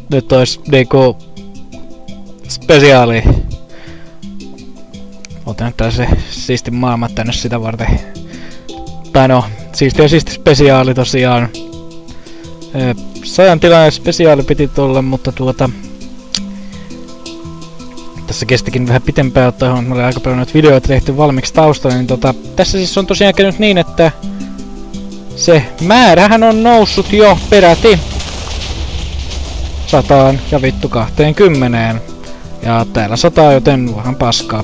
Nyt ois niinku spesiaali. Otan tällaisen siistin maailman tänne sitä varten. Tai no, siisti spesiaali tosiaan. 100 tilainen spesiaali piti tulla, mutta tässä kestikin vähän pitempään, ottaa johon oli aika paljon noita videoita tehty valmiiksi taustalla, niin tässä siis on tosiaan käynyt niin, että se määrähän on noussut jo peräti 100 ja vittu 20. Ja täällä 100, joten vähän paskaa.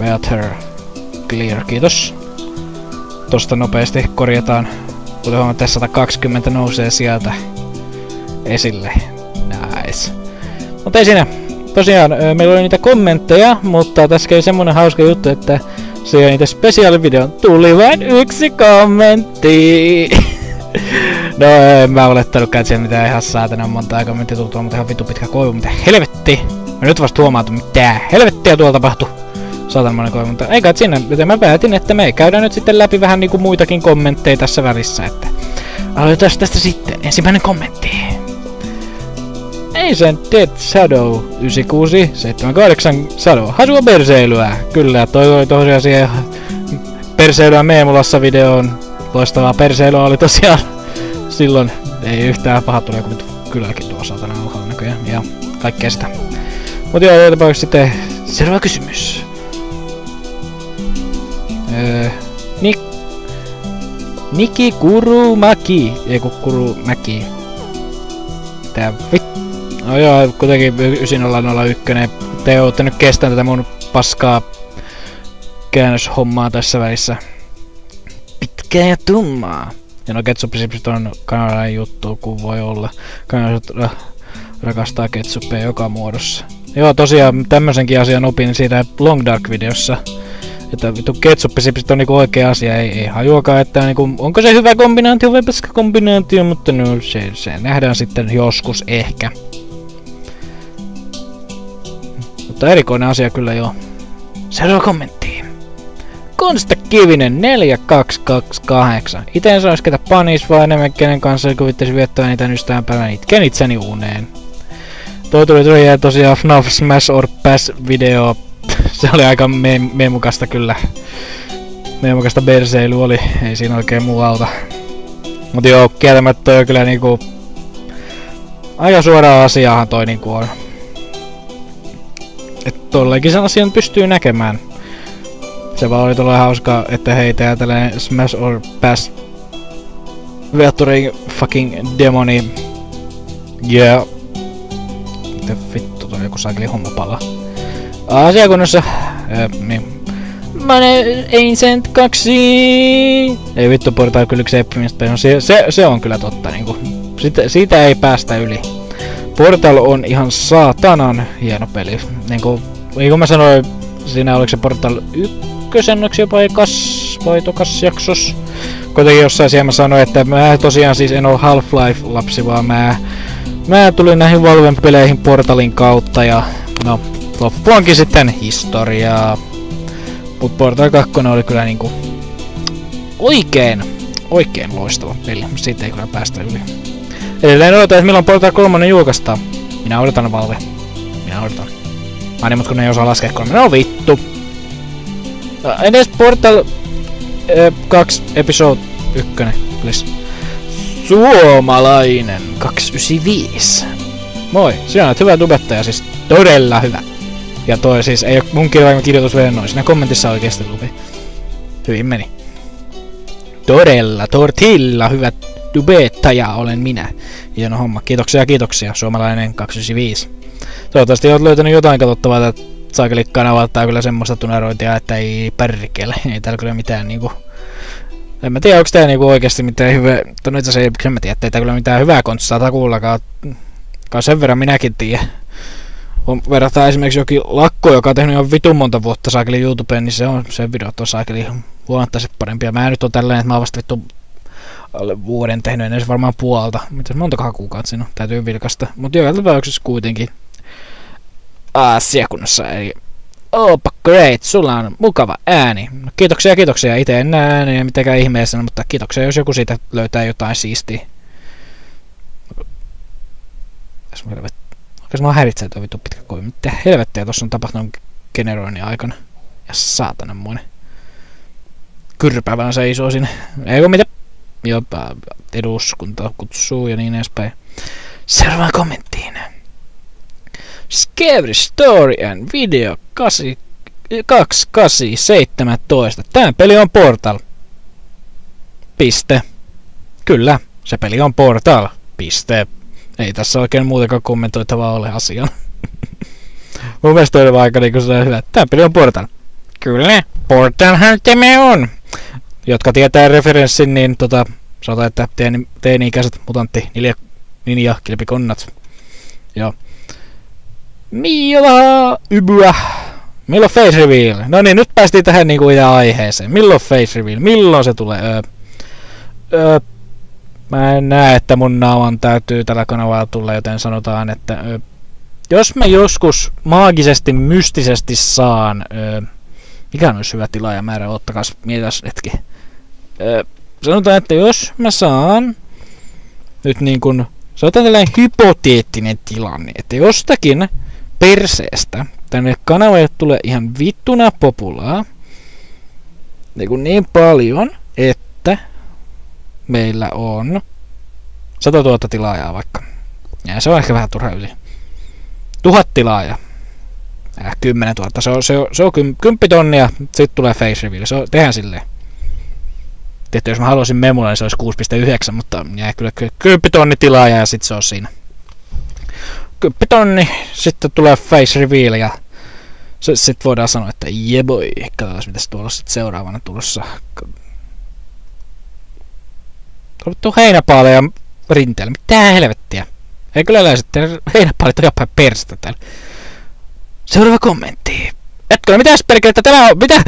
Weather clear, kiitos. Tosta nopeasti korjataan. Kuten huomaat, tässä 120 nousee sieltä esille. Nice. Mutta ei siinä. Tosiaan, meillä oli niitä kommentteja, mutta tässä kävi semmonen hauska juttu, että siihen niitä spesiaalivideon tuli vain 1 kommentti. No en mä olettanutkaan, että siellä mitään ihan saatana monta kommenttia tultua, mutta ihan vittu pitkä koivu, mitä helvetti. Mä nyt vasta huomaatu, mitä helvettiä tuolla tapahtui. Saatanamoinen koivu, mutta ei kai sinne, joten mä päätin, että me käydään nyt sitten läpi vähän niinku muitakin kommentteja tässä välissä, että aloitetaan tästä sitten. Ensimmäinen kommentti. Ancient Dead Shadow 9678 Shadow. Hasua perseilyä. Kyllä, toi oli tosiaan siihen perseilyä Meemulassa videoon. Loistavaa perseilyä oli tosiaan silloin. Ei yhtään paha tuli joku kylläkin tuo saatana alhaalla näköjään. Ja kaikkea sitä. Mut joo, tapauksessa sitten seuraava kysymys. Niki Kurumaki. Ei ku Kurumäki. Tää vittu. No joo, kuitenkin 9001. Te ootte nyt kestänyt tätä mun paskaa käännöshommaa tässä välissä. Pitkää ja tummaa. Ja no ketsupisipsit on kanalainen juttu, kun voi olla. Kanalaiset rakastaa ketsuppia joka muodossa. Joo, tosiaan tämmösenkin asian opin siitä Long Dark-videossa. Että vittu ketsuppisipsit on niinku oikea asia, ei hajuakaan, että niinku, onko se hyvä kombinaatio vai paska kombinaatio, mutta no se nähdään sitten joskus ehkä. Mutta erikoinen asia kyllä joo. Seuraava kommentti. Konsta Kivinen 4228. Ite en sanois ketä panis, vaan enemmän kenen kanssa kuvittaisi viettää niitä ystävänpäivän itken itseni uneen. Toi tuli tosiaan FNAF Smash or Pass video. Se oli aika meemukasta kyllä. Meemukasta berseily oli, ei siinä oikein muu auta. Mut joo, kieltämättä toi on kyllä niinku aika suoraa asiaahan toi niinku on. että tollekin sen asian pystyy näkemään. Se vaan oli tolleen hauskaa, että hei, tää tällainen Smash or Pass Veatoring fucking demoni. Yeah. Mitä vittu, toi joku saakeli hommapala. Asiakunnassa. Niin. Ancient 2. Ei vittu, Portal kyllä yksi eppimistä. Se on kyllä totta niinku. Siitä ei päästä yli. Portal on ihan saatanan hieno peli. Niinku mä sanoin, siinä oliko se Portal 1 jopa ekas vai tokas jaksos. Kuitenkin jossain siellä mä sanoin, että mä tosiaan siis en oo Half-Life-lapsi, vaan mä tulin näihin Valven peleihin Portalin kautta ja no, loppu onkin sitten historiaa. Mut Portal 2 oli kyllä niinku oikein loistava peli, siitä ei kyllä päästä yli. Edelleen odotan, että milloin Portal 3 julkaistaan. Minä odotan, Valve. Minä odotan. Ai niin, mut kun ei osaa laskea 3. No vittu! Edes Portal 2 episode 1, please. Suomalainen 295. Moi, sinä olet hyvä tubettaja, siis todella hyvä. Ja toi siis ei oo mun kirjoitus vielä noin, siinä kommentissa oikeesti luki. Hyvin meni. Todella, tortilla hyvä tubettaja olen minä. Hieno homma, kiitoksia, suomalainen 295. Toivottavasti oot löytänyt jotain katsottavaa täältä saakeli-kanavalta, tää kyllä semmoista tunerointia, että ei perkele. Ei täällä kyllä mitään niinku... En mä tiedä, onks tää niinku oikeesti mitään hyvää... No itse asiassa en mä tiedä, ettei tää kyllä mitään hyvää kontsaa takuullakaan. Sen verran minäkin tiedän. Verrataan esimerkiksi jokin Lakko, joka on tehnyt jo vitun monta vuotta saakeli YouTubeen, niin se videot on saakeli huomattavasti parempia. Mä nyt on tälleen, että mä oon vasta vittu vuoden tehnyt, en edes varmaan puolta. Mitäs montakohan kuukautta siinä on, täytyy vilkasta. Mut joka tapauksessa kuitenkin asiakunnassa, eli Opa great, sulla on mukava ääni. No, kiitoksia. Itse en näe ääniä mitenkään ihmeellisenä, mutta kiitoksia, jos joku siitä löytää jotain siistiä. Oikeas mua häiritsee tuo vittu pitkä kovi. Mitä helvettiä tossa on tapahtunut generoinnin aikana? Ja saatananmoinen. Kyrpäävän seisoo sinne. Eikö mitä? Jopa eduskunta kutsuu ja niin edespäin. Seuraavaan kommenttiin. Scary Story and Video 2817. Tämä peli on Portal. Piste. Kyllä, se peli on Portal. Piste. Ei tässä oikein muutenkaan kommentoitavaa ole asiaan. Mun mielestä oli aika niinku se hyvä. Tää peli on Portal. Kyllä, Portalhan tämä on. Jotka tietää referenssin, niin sanotaan, että teini-ikäiset mutantti ninja-kilpikonnat. Joo. Milla ybyä. Milloin face reveal? No niin, nyt päästiin tähän niinku ihan aiheeseen. Milloin face reveal? Milloin se tulee? Mä en näe, että mun naaman täytyy tällä kanavalla tulla, joten sanotaan, että jos mä joskus maagisesti, mystisesti saan... mikä olisi hyvä tilaajamäärä? Ottakas, mietitäs hetki. Sanotaan, että jos mä saan... Nyt niin kun... Sanotaan tällainen hypoteettinen tilanne, että jostakin perseestä tänne kanavalle tulee ihan vittuna populaa. Niin paljon, että meillä on 100 000 tilaajaa vaikka. Ja se on ehkä vähän turha yli. 1000 tilaajaa. 10 000. Se on 10 tonnia, sit tulee face reveal. Tehdään silleen. Tietysti jos mä haluaisin memulla, niin se olisi 6,9, mutta jää kyllä 10 tonni tilaajaa ja sit se on siinä. 10 tonni, sitten tulee face reveal ja sit voidaan sanoa, että jeboi. Katsotaan mitä se tuolla sit seuraavana tulossa. Tuo heinäpaale ja rinteellä. Mitä helvettiä? Ei kyllä sitten heinäpaalit on jopa perstä täällä. Seuraava kommentti. Etkö, mitäs perkelettä tämä on? Mitä?